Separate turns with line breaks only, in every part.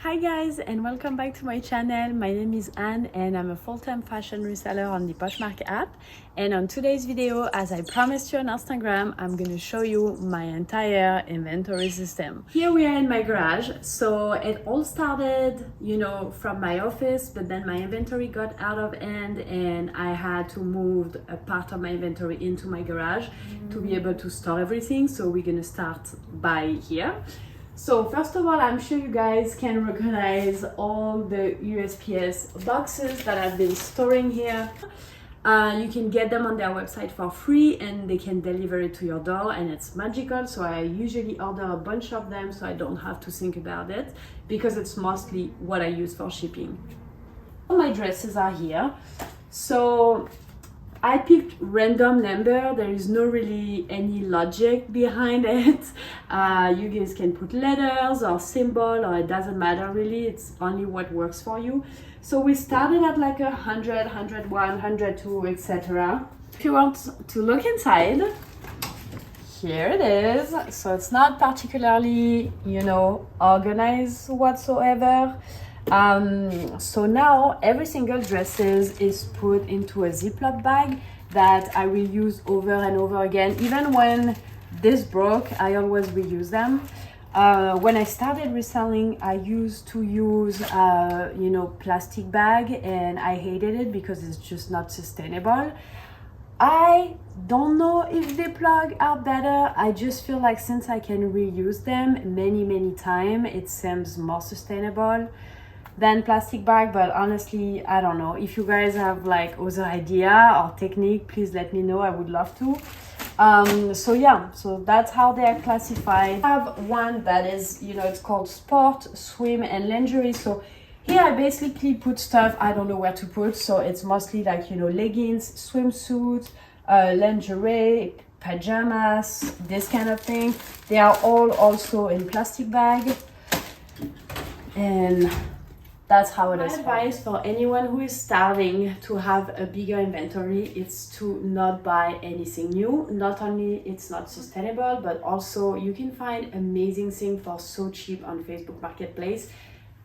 Hi guys, and welcome back to my channel. My name is Anne and I'm a full-time fashion reseller on the Poshmark app. And on today's video, as I promised you on Instagram, I'm going to show you my entire inventory system. Here we are in my garage. So it all started, from my office, but then my inventory got out of hand and I had to move a part of my inventory into my garage to be able to store everything. So we're going to start by here. So first of all, I'm sure you guys can recognize all the USPS boxes that I've been storing here. You can get them on their website for free and they can deliver it to your door and it's magical. So I usually order a bunch of them so I don't have to think about it because it's mostly what I use for shipping. All my dresses are here. So I picked random number. There is no really any logic behind it. You guys can put letters or symbol or it doesn't matter really. It's only what works for you. So we started at like 100, 101, 102, etc. If you want to look inside, here it is. So it's not particularly, organized whatsoever. So now every single dresses is put into a Ziploc bag that I will use over and over again. Even when this broke, I always reuse them. When I started reselling, I used to use plastic bag and I hated it because it's just not sustainable. I don't know if Ziploc are better. I just feel like since I can reuse them many times, it seems more sustainable than plastic bag. But honestly, I don't know. If you guys have like other idea or technique, please let me know. I would love to. So that's how they are classified. I have one that is, it's called sport, swim and lingerie. So here I basically put stuff I don't know where to put. So it's mostly like, leggings, swimsuits, lingerie, pajamas, this kind of thing. They are all also in plastic bag. And that's how it is. My advice for anyone who is starting to have a bigger inventory is to not buy anything new. Not only it's not sustainable, but also you can find amazing things for so cheap on Facebook Marketplace.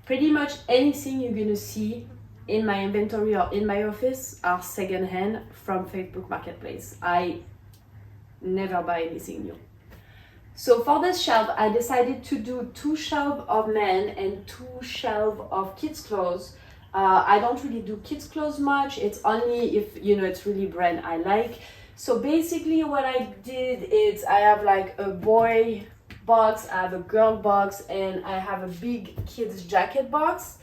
Pretty much anything you're gonna see in my inventory or in my office are secondhand from Facebook Marketplace. I never buy anything new. So for this shelf, I decided to do 2 shelves of men and 2 shelves of kids clothes. I don't really do kids clothes much. It's only if, it's really brand I like. So basically what I did is I have like a boy box, I have a girl box, and I have a big kids jacket box.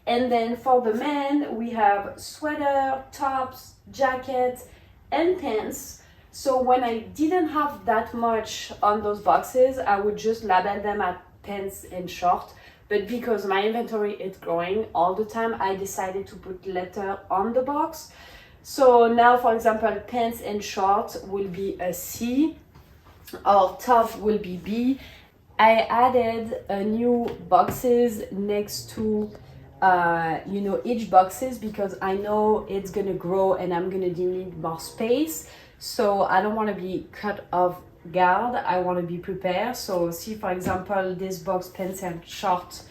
And then for the men, we have sweater, tops, jackets, and pants. So when I didn't have that much on those boxes, I would just label them at pants and short. But because my inventory is growing all the time, I decided to put letter on the box. So now, for example, pants and short will be a C, or top will be B. I added a new boxes next to each boxes because I know it's gonna grow and I'm gonna need more space. So I don't want to be cut off guard. I want to be prepared. So see, for example, this box pants and short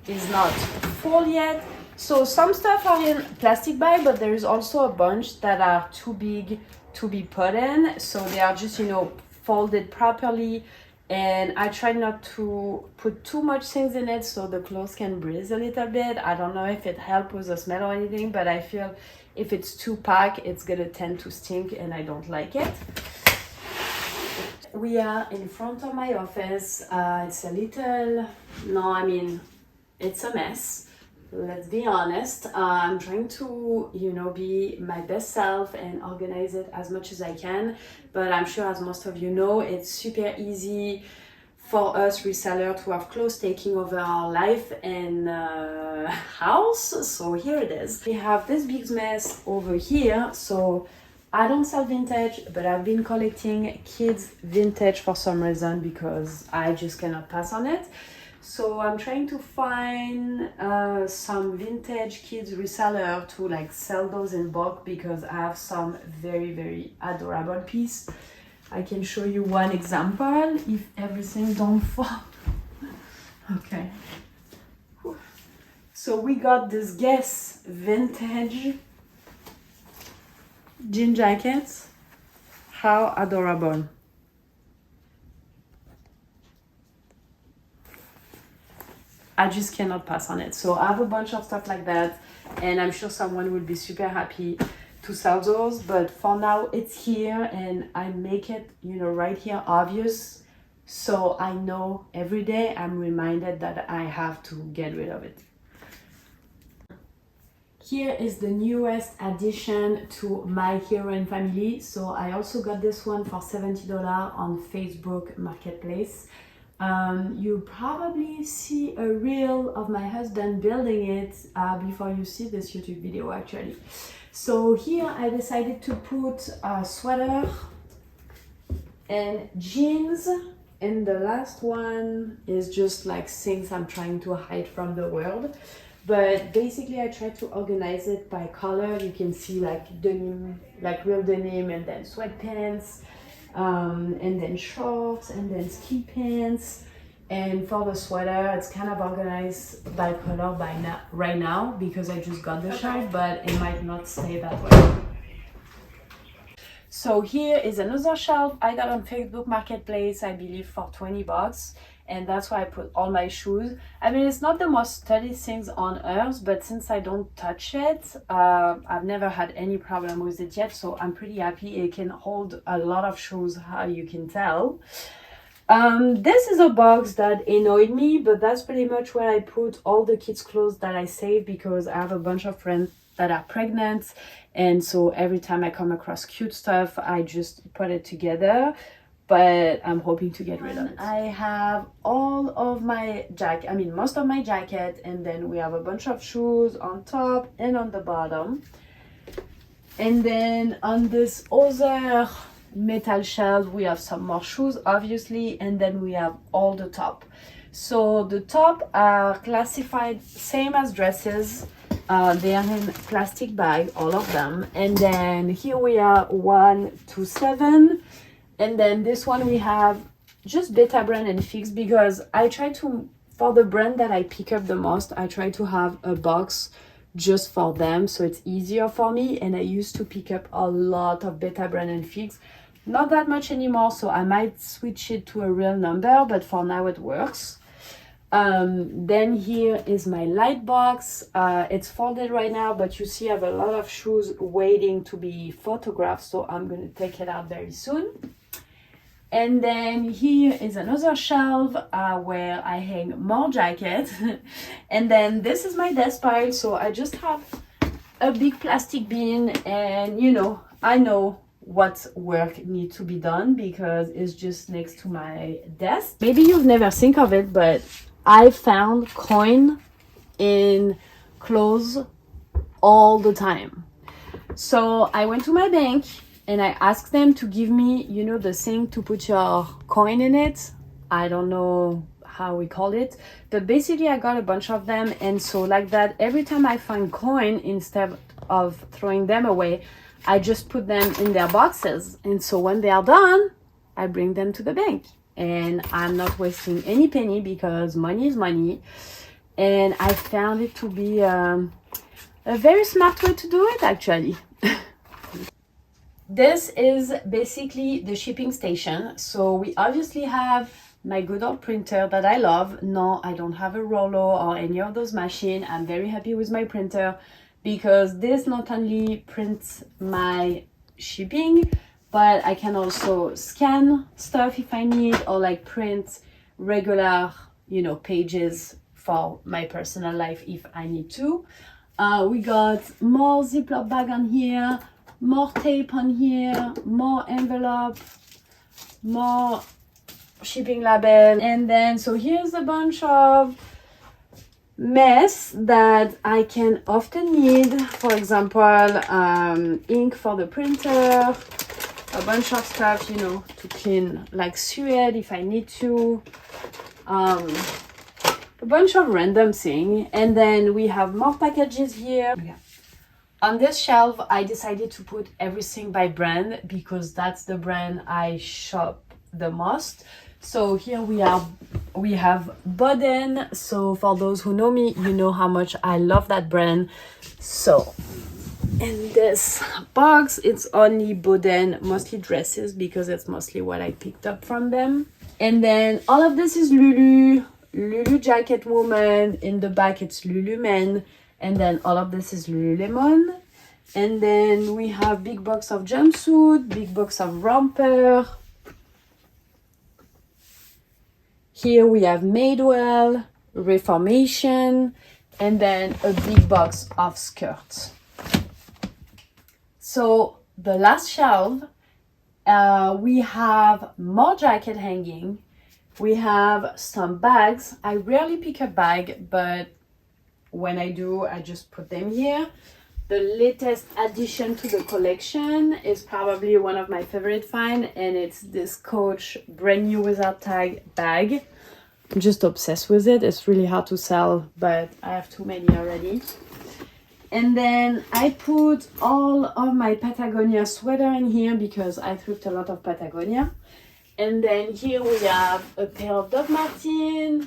is not full yet. So some stuff are in plastic bag, but there is also a bunch that are too big to be put in. So they are just, folded properly. And I try not to put too much things in it so the clothes can breathe a little bit. I don't know if it helps with the smell or anything, but I feel if it's too packed, it's gonna tend to stink and I don't like it. We are in front of my office. It's a little, it's a mess. Let's be honest. I'm trying to, be my best self and organize it as much as I can. But I'm sure, as most of you know, it's super easy for us resellers to have clothes taking over our life and house. So here it is. We have this big mess over here. So I don't sell vintage, but I've been collecting kids vintage for some reason because I just cannot pass on it. So I'm trying to find some vintage kids reseller to like sell those in bulk because I have some very adorable piece. I can show you one example if everything don't fall. Okay. So we got this Guess vintage jean jackets. How adorable. I just cannot pass on it. So I have a bunch of stuff like that, and I'm sure someone will be super happy to sell those, but for now it's here, and I make it, you know, right here obvious, so I know every day I'm reminded that I have to get rid of it. Here is the newest addition to my MYHEROIIN family. So I also got this one for $70 on Facebook Marketplace. You probably see a reel of my husband building it before you see this YouTube video actually. So here I decided to put a sweater and jeans, and the last one is just like things I'm trying to hide from the world. But basically I try to organize it by color. You can see like denim, like real denim, and then sweatpants, and then shorts, and then ski pants. And for the sweater, it's kind of organized by color right now because I just got the shirt, but it might not stay that way. So here is another shelf I got on Facebook Marketplace, I believe for $20. And that's where I put all my shoes. I mean, it's not the most sturdy things on earth, but since I don't touch it, I've never had any problem with it yet, so I'm pretty happy. It can hold a lot of shoes, how you can tell. This is a box that annoyed me, but that's pretty much where I put all the kids' clothes that I save, because I have a bunch of friends that are pregnant, and so every time I come across cute stuff, I just put it together. But I'm hoping to get rid of it. I have all of my most of my jacket, and then we have a bunch of shoes on top and on the bottom. And then on this other metal shelf, we have some more shoes, obviously, and then we have all the top. So the top are classified same as dresses. They are in plastic bag, all of them. And then here we are 1 to 7. And then this one we have just Beta brand and Fix, because I try to, for the brand that I pick up the most, I try to have a box just for them, so it's easier for me. And I used to pick up a lot of Beta brand and Fix, not that much anymore, so I might switch it to a real number, but for now it works. Then here is my light box. It's folded right now, but you see I have a lot of shoes waiting to be photographed, so I'm going to take it out very soon. And then here is another shelf where I hang more jackets. And then this is my desk pile, so I just have a big plastic bin, and you know, I know what work needs to be done because it's just next to my desk. Maybe you've never think of it, but I found coin in clothes all the time. So I went to my bank and I asked them to give me, you know, the thing to put your coin in it. I don't know how we call it, but basically I got a bunch of them. And so like that, every time I find coin, instead of throwing them away, I just put them in their boxes. And so when they are done, I bring them to the bank. And I'm not wasting any penny because money is money. And I found it to be a very smart way to do it, actually. This is basically the shipping station. So we obviously have my good old printer that I love. No, I don't have a Rollo or any of those machines. I'm very happy with my printer because this not only prints my shipping, but I can also scan stuff if I need, or like print regular, you know, pages for my personal life if I need to. We got more Ziploc bag on here, more tape on here, more envelope, more shipping label. And then so here's a bunch of mess that I can often need. For example, ink for the printer, a bunch of stuff, you know, to clean like suede if I need to, a bunch of random thing. And then we have more packages here. Yeah. On this shelf, I decided to put everything by brand because that's the brand I shop the most. So here we have Boden. So for those who know me, you know how much I love that brand. So in this box, it's only Boden, mostly dresses, because it's mostly what I picked up from them. And then all of this is Lulu Jacket Woman. In the back, it's Lulu Men. And then all of this is Lululemon. And then we have big box of jumpsuit, big box of romper. Here we have Madewell, Reformation, and then a big box of skirts. So the last shelf, we have more jacket hanging. We have some bags. I rarely pick a bag, but when I do, I just put them here. The latest addition to the collection is probably one of my favorite finds, and it's this Coach brand new without tag bag. I'm just obsessed with it. It's really hard to sell, but I have too many already. And then I put all of my Patagonia sweater in here because I thrift a lot of Patagonia. And then here we have a pair of Doc Martens,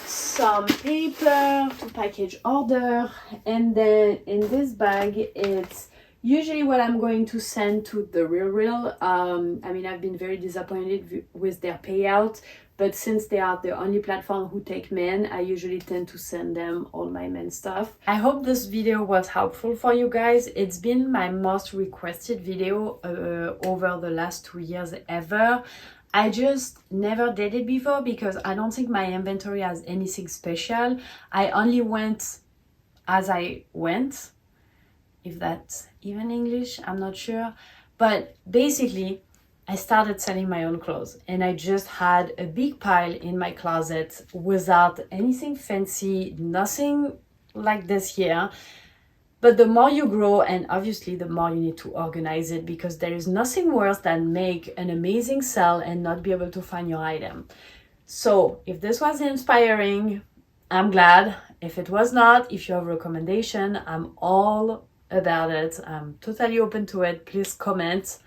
some paper to package order, and then in this bag it's usually what I'm going to send to the Real. I mean, I've been very disappointed with their payout, but since they are the only platform who take men, I usually tend to send them all my men stuff. I hope this video was helpful for you guys. It's been my most requested video over the last 2 years ever. I just never did it before because I don't think my inventory has anything special. I only went as I went, if that's even English, I'm not sure. But basically, I started selling my own clothes and I just had a big pile in my closet without anything fancy, nothing like this here. But the more you grow, and obviously the more you need to organize it, because there is nothing worse than make an amazing sale and not be able to find your item. So if this was inspiring, I'm glad. If it was not, if you have a recommendation, I'm all about it. I'm totally open to it. Please comment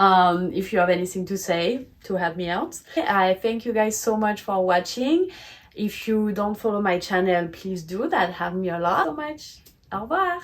if you have anything to say to help me out. I thank you guys so much for watching. If you don't follow my channel, please do. That helps me a lot. So much. Au revoir.